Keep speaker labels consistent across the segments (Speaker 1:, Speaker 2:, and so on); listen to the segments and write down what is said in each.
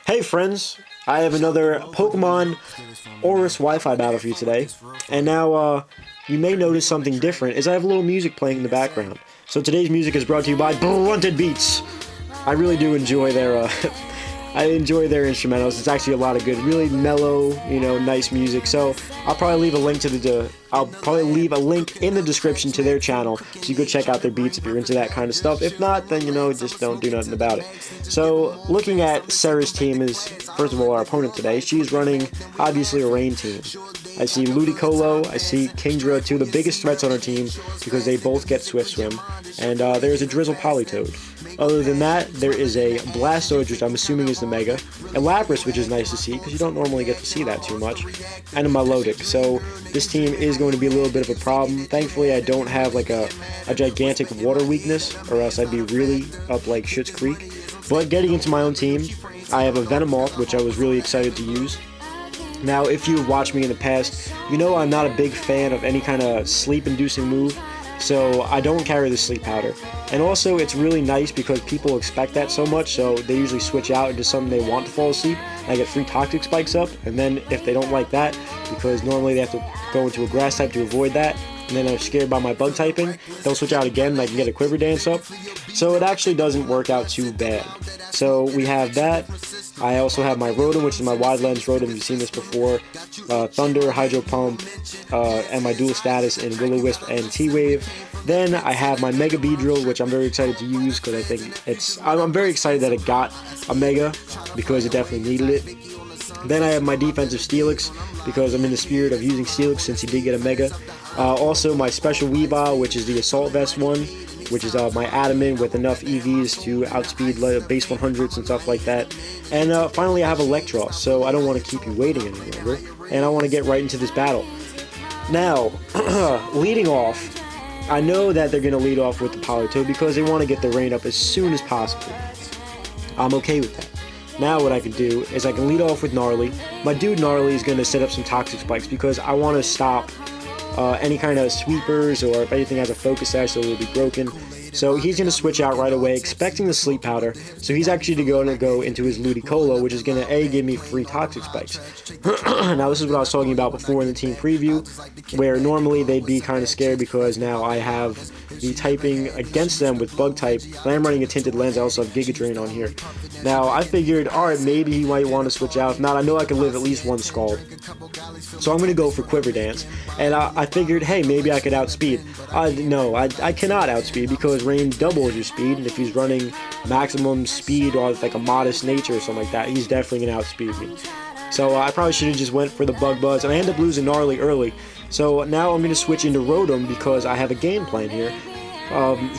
Speaker 1: Hey friends, I have another Pokemon ORAS Wi-Fi battle for you today, and now you may notice something different is I have a little music playing in the background. So today's music is brought to you by Blunted Beats. I really do enjoy their I enjoy their instrumentals. It's actually a lot of good, really mellow, nice music. So I'll probably leave a link to in the description to their channel, so you go check out their beats if you're into that kind of stuff. If not, then just don't do nothing about it. So looking at Sarah's team is, first of all, our opponent today. She's running obviously a rain team. I see Ludicolo, I see Kingdra, two of the biggest threats on our team because they both get Swift Swim, and there's a Drizzle Politoed. Other than that, there is a Blastoise, which I'm assuming is the Mega, a Lapras, which is nice to see because you don't normally get to see that too much, and a Milotic. So this team is going to be a little bit of a problem. Thankfully, I don't have like a gigantic water weakness, or else I'd be really up like Schitt's Creek. But getting into my own team, I have a Venomoth, which I was really excited to use. Now, if you've watched me in the past, you know I'm not a big fan of any kind of sleep-inducing move, so I don't carry the sleep powder. And also, it's really nice because people expect that so much, so they usually switch out into something they want to fall asleep. I get 3 toxic spikes up, and then if they don't like that, because normally they have to go into a grass type to avoid that, and then they're scared by my bug typing, they'll switch out again and I can get a Quiver Dance up. So it actually doesn't work out too bad. So we have that. I also have my Rotom, which is my Wide Lens Rotom. You've seen this before. Thunder, Hydro Pump, and my dual status in Will-O-Wisp and T-Wave. Then I have my Mega Beedrill, which I'm very excited to use because I think I'm very excited that it got a Mega because it definitely needed it. Then I have my defensive Steelix because I'm in the spirit of using Steelix since he did get a Mega. Also my special Weavile, which is the Assault Vest one, which is my Adamant with enough EVs to outspeed base 100s and stuff like that. And finally I have Electros, so I don't want to keep you waiting any longer, and I want to get right into this battle. Now, leading off, I know that they're going to lead off with the Politoed because they want to get the rain up as soon as possible. I'm okay with that. Now what I can do is I can lead off with Gnarly. My dude Gnarly is going to set up some Toxic Spikes because I want to stop any kind of sweepers, or if anything has a Focus Sash, so it will be broken. So he's going to switch out right away, expecting the Sleep Powder. So he's actually going to go into his Ludicolo, which is going to give me 3 Toxic Spikes. Now this is what I was talking about before in the team preview, where normally they'd be kind of scared because now I have the typing against them with Bug type. And I'm running a Tinted Lens. I also have Giga Drain on here. Now I figured, alright, maybe he might want to switch out. If not, I know I can live at least 1 Scald. So I'm going to go for Quiver Dance. And I figured, hey, maybe I could outspeed. No, I cannot outspeed because Rain doubles your speed, and if he's running maximum speed or like a modest nature or something like that, he's definitely going to outspeed me. So I probably should have just went for the Bug Buzz, and I end up losing Gnarly early. So now I'm going to switch into Rotom because I have a game plan here.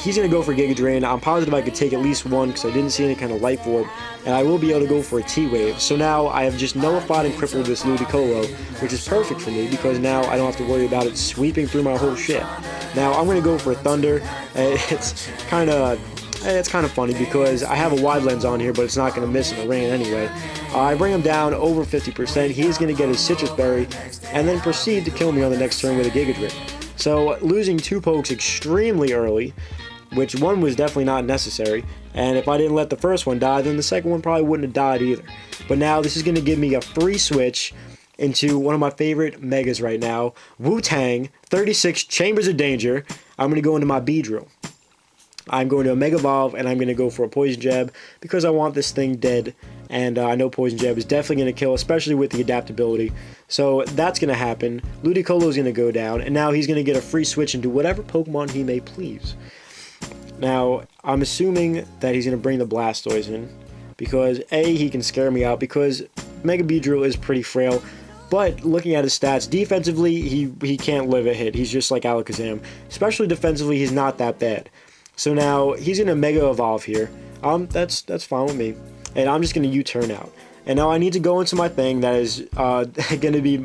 Speaker 1: He's going to go for Giga Drain. I'm positive I could take at least 1 because I didn't see any kind of Life Orb, and I will be able to go for a T-Wave. So now I have just nullified and crippled this Ludicolo, which is perfect for me because now I don't have to worry about it sweeping through my whole shit. Now I'm going to go for a Thunder. It's kind of funny because I have a Wide Lens on here, but it's not going to miss in the rain anyway. I bring him down over 50%. He's going to get his Citrus Berry and then proceed to kill me on the next turn with a Giga Drain. So losing 2 pokes extremely early, which one was definitely not necessary, and if I didn't let the first one die, then the second one probably wouldn't have died either. But now this is going to give me a free switch into one of my favorite Megas right now, Wu-Tang, 36 Chambers of Danger. I'm going to go into my Beedrill. I'm going to a Mega Evolve, and I'm going to go for a Poison Jab because I want this thing dead, and I know Poison Jab is definitely going to kill, especially with the adaptability. So that's going to happen. Ludicolo is going to go down, and now he's going to get a free switch into whatever Pokemon he may please. Now, I'm assuming that he's going to bring the Blastoise in because, A, he can scare me out because Mega Beedrill is pretty frail. But looking at his stats, defensively, he can't live a hit. He's just like Alakazam. Especially defensively, he's not that bad. So now he's going to Mega Evolve here. That's fine with me. And I'm just going to U-turn out. And now I need to go into my thing that is going to be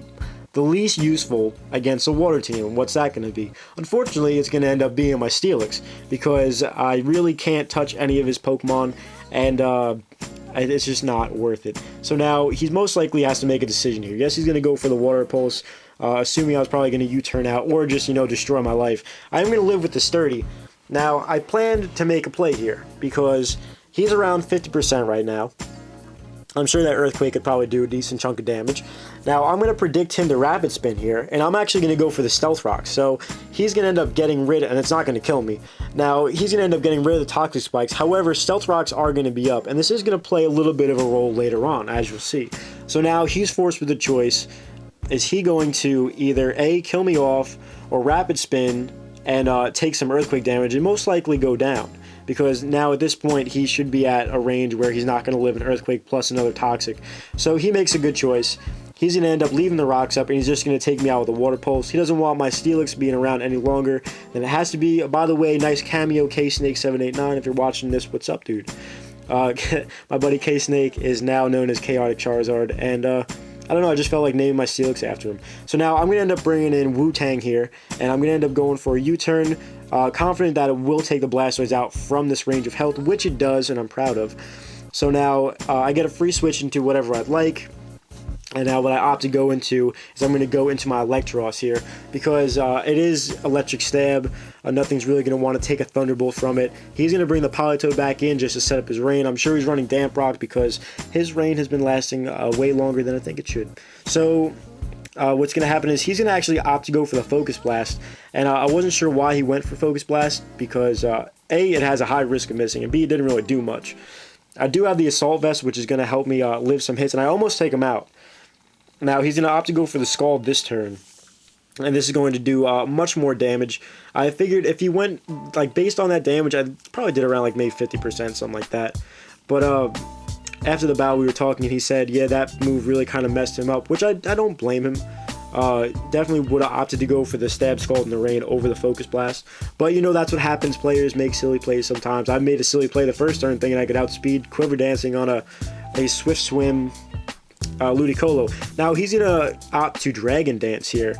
Speaker 1: the least useful against a water team. What's that going to be? Unfortunately, it's going to end up being my Steelix because I really can't touch any of his Pokemon, and it's just not worth it. So now he most likely has to make a decision here. Yes, he's going to go for the Water Pulse, assuming I was probably going to U-turn out or just, destroy my life. I'm going to live with the Sturdy. Now, I planned to make a play here because he's around 50% right now. I'm sure that Earthquake could probably do a decent chunk of damage. Now, I'm going to predict him to Rapid Spin here, and I'm actually going to go for the Stealth Rock. So, he's going to end up getting rid of, and it's not going to kill me. Now, he's going to end up getting rid of the Toxic Spikes. However, Stealth Rocks are going to be up, and this is going to play a little bit of a role later on, as you'll see. So now, he's forced with a choice. Is he going to either A, kill me off, or Rapid Spin and take some Earthquake damage, and most likely go down? Because now at this point he should be at a range where he's not going to live an Earthquake plus another Toxic. So he makes a good choice. He's going to end up leaving the rocks up, and he's just going to take me out with a Water Pulse. He doesn't want my Steelix being around any longer than it has to be. By the way, nice cameo, K-Snake789. If you're watching this, what's up, dude? My buddy K-Snake is now known as Chaotic Charizard, and I don't know, I just felt like naming my Steelix after him. So now I'm going to end up bringing in Wu-Tang here, and I'm going to end up going for a U-turn. Confident that it will take the Blastoise out from this range of health, which it does, and I'm proud of. So now I get a free switch into whatever I'd like. And now what I opt to go into is I'm going to go into my Electros here because it is Electric Stab. Nothing's really going to want to take a Thunderbolt from it. He's going to bring the Politoed back in just to set up his rain. I'm sure he's running Damp Rock because his rain has been lasting way longer than I think it should. So what's going to happen is he's going to actually opt to go for the Focus Blast. And I wasn't sure why he went for Focus Blast because A, it has a high risk of missing, and B, it didn't really do much. I do have the Assault Vest, which is going to help me live some hits, and I almost take him out. Now, he's going to opt to go for the Scald this turn, and this is going to do much more damage. I figured if he went, like, based on that damage, I probably did around, like, maybe 50%, something like that. But after the battle, we were talking, and he said, yeah, that move really kind of messed him up, which I don't blame him. Definitely would have opted to go for the Stab, Scald, and the Rain over the Focus Blast. But, you know, that's what happens. Players make silly plays sometimes. I made a silly play the first turn thinking I could outspeed Quiver Dancing on a Swift Swim Ludicolo. Now he's gonna opt to Dragon Dance here,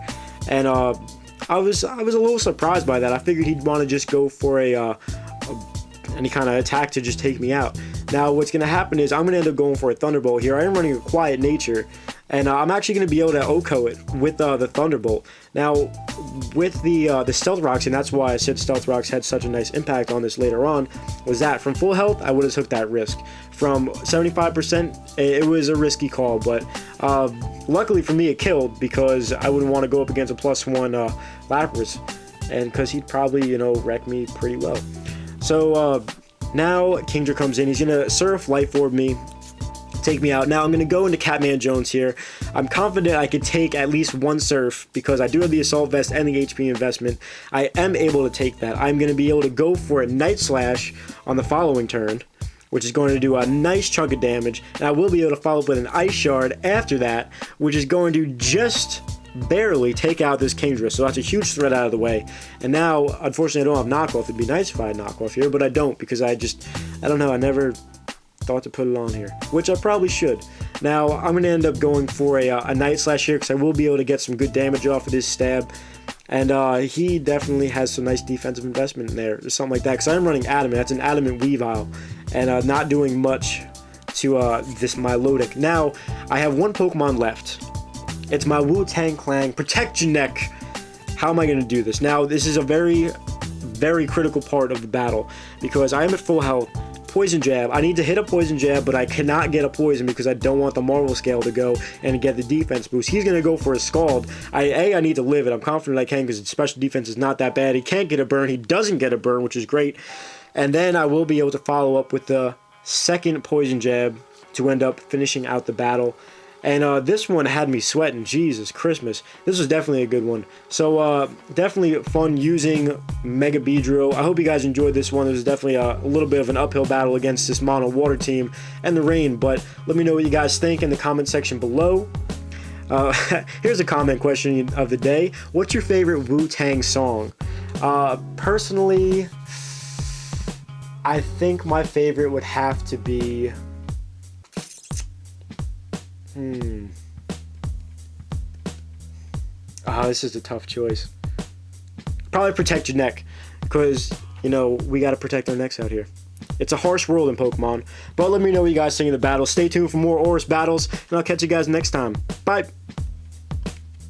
Speaker 1: and I was a little surprised by that. I figured he'd want to just go for any kind of attack to just take me out. Now what's gonna happen is I'm gonna end up going for a Thunderbolt here. I am running a Quiet Nature, and I'm actually gonna be able to OHKO it with the Thunderbolt. Now with the Stealth Rocks, and that's why I said Stealth Rocks had such a nice impact on this later on, was that from full health I would have took that risk. From 75%, it was a risky call, but luckily for me it killed because I wouldn't want to go up against a +1 Lapras, and because he'd probably, you know, wreck me pretty low. So now Kingdra comes in. He's going to Surf Life Orb me, take me out. Now I'm going to go into Catman Jones here. I'm confident I could take at least one Surf because I do have the Assault Vest and the HP investment. I am able to take that. I'm going to be able to go for a Night Slash on the following turn, which is going to do a nice chunk of damage, and I will be able to follow up with an Ice Shard after that, which is going to just barely take out this Kingdra, so that's a huge threat out of the way. And now, unfortunately, I don't have knockoff. It'd be nice if I had knockoff here, but I don't because I don't know, I never thought to put it on here, which I probably should. Now, I'm going to end up going for a Night Slash here because I will be able to get some good damage off of this stab. And he definitely has some nice defensive investment in there, or something like that, because I'm running Adamant. That's an Adamant Weavile, and not doing much to this Milotic. Now, I have one Pokemon left. It's my Wu-Tang Clan Protect Your Neck. How am I going to do this? Now, this is a very, very critical part of the battle, because I am at full health. Poison Jab. I need to hit a Poison Jab, but I cannot get a Poison because I don't want the Marvel Scale to go and get the defense boost. He's going to go for a Scald. I need to live it. I'm confident I can because his special defense is not that bad. He can't get a burn. He doesn't get a burn, which is great. And then I will be able to follow up with the second Poison Jab to end up finishing out the battle. And this one had me sweating. Jesus Christmas. This was definitely a good one. So definitely fun using Mega Beedrill. I hope you guys enjoyed this one. It was definitely a little bit of an uphill battle against this mono water team and the rain. But let me know what you guys think in the comment section below. Here's a comment question of the day. What's your favorite Wu-Tang song? Personally, I think my favorite would have to be... this is a tough choice. Probably Protect Your Neck, because, you know, we got to protect our necks out here. It's a harsh world in Pokemon, but let me know what you guys think of the battle. Stay tuned for more ORAS battles, and I'll catch you guys next time. Bye!